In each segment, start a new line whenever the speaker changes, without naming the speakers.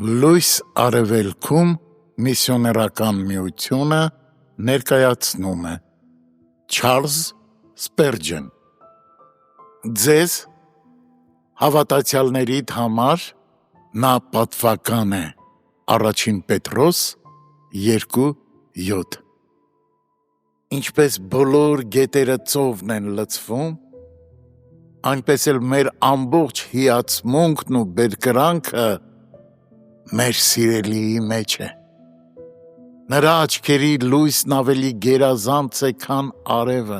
Լույս արևելքում միսիոներական միությունը ներկայացնում է Չարլզ Սպերջեն։ Ձեզ հավատացյալներիդ համար նա պատվական է Առաջին Պետրոս 2:7։ Ինչպես բոլոր գետերը ծովն են լցվում, այնպես էլ մեր ամբողջ հիացմունքն ու բերկրանքը մեր սիրելիի մեջ է։ Նրա աչքերի լույսն ավելի գերազանց է, քան արևը։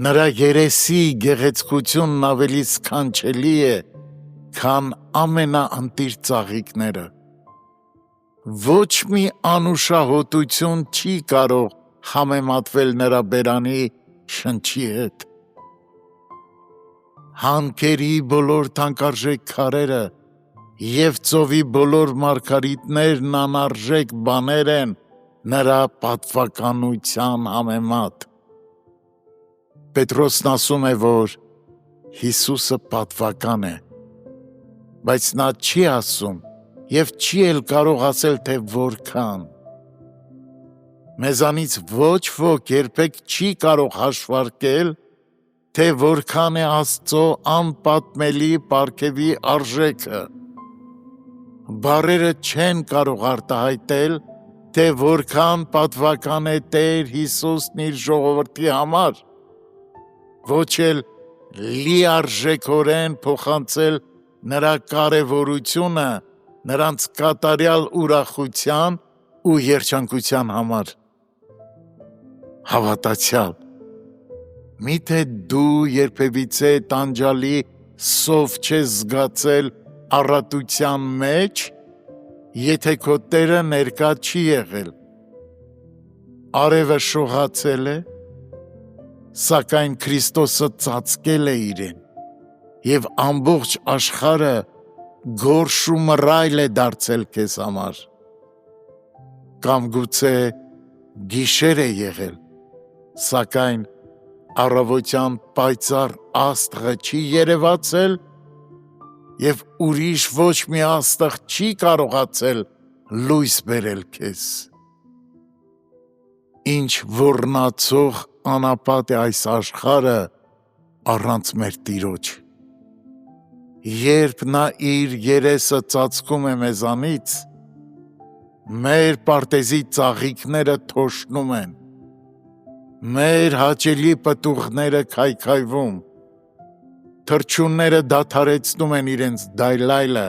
Նրա երեսի գեղեցկությունն ավելի սքանչելի է, քան ամենաընտիր ծաղիկները։ Ոչ մի անուշահոտություն չի կարող համեմատվել նրա բերանի շնչի հետ։ Հանքերի բոլոր թանկարժեք քարերը և ծովի բոլոր մարգարիտներն անարժեք բաներ են նրա պատվականության համեմատ։ Պետրոսն ասում է, որ Հիսուսը պատվական է, բայց նա չի ասում և չի էլ կարող ասել, թե որքան։ Մեզանից ոչ ոք երբեք չի կարող հաշվարկել, թե որքան է Աստծո անպատմելի պարգևի արժեքը։ Բառերը չեն կարող արտահայտել, թե որքան պատվական է Տեր Հիսուսն իր ժողովրդի համար, ոչ էլ լիարժեքորեն փոխանցել նրա կարևորությունը նրանց կատարյալ ուրախության ու երջանկության համար։ Հավատացյալ, միթե դու երբևիցե տանջալի սով չես զգացել առատության մեջ, եթե քո Տերը ներկա չի եղել։ Արևը շողացել է, սակայն Քրիստոսը ծածկել է իրեն, և ամբողջ աշխարհը գորշ ու մռայլ է դարձել քեզ համար։ Կամ գուցե գիշեր է եղել, սակայն առավոտյան պայծառ աստղը չի երևացել, և ուրիշ ոչ մի աստղ չի կարողացել լույս բերել քեզ։ Ինչ ոռնացող անապատ է այս աշխարհը առանց մեր Տիրոջ։ Երբ նա իր երեսը ծածկում է մեզանից, մեր պարտեզի ծաղիկները թոշնում են, մեր հաճելի պտուղները քայքայվում, թռչունները դադարեցնում են իրենց դայլայլը,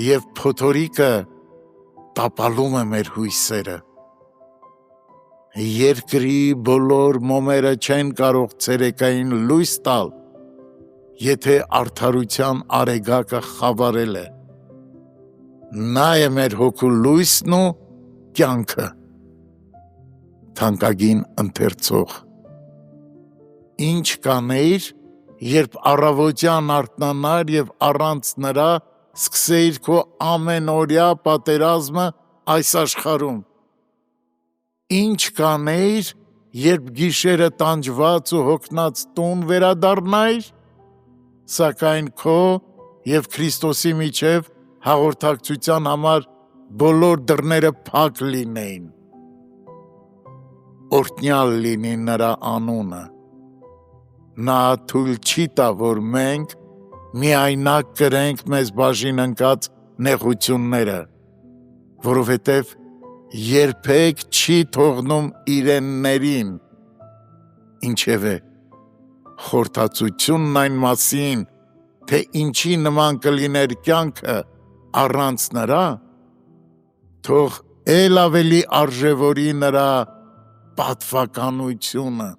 և փոթորիկը տապալում է մեր հույսերը։ Երկրի բոլոր մոմերը չեն կարող ցերեկային լույս տալ, եթե արդարության արեգակը խավարել է։ Նա է մեր հոգու լույսն ու կյանքը։ Թանկագին ընթերցող, ինչ կանեիր, երբ առավոտյան արթնանար և առանց նրա սկսեիր քո ամենօրյա պատերազմը այս աշխարհում։ Ինչ կանեիր, երբ գիշերը տանջված ու հոգնած տուն վերադառնայիր, սակայն քո և Քրիստոսի միջև հաղորդակցության համար բոլոր դռները փակ լինեին։ Օրհնյալ լինի նրա անունը։ Նա թույլ չի տա, որ մենք միայնակ կրենք մեզ բաժին ընկած նեղությունները, որովհետև երբեք չի թողնում իրեններին։ Ինչևէ, խորհրդածությունն այն մասին, թե ինչի նման կլիներ կյանքը առանց նրա, թող էլ ավելի արժևորի նրա պատվականությունը։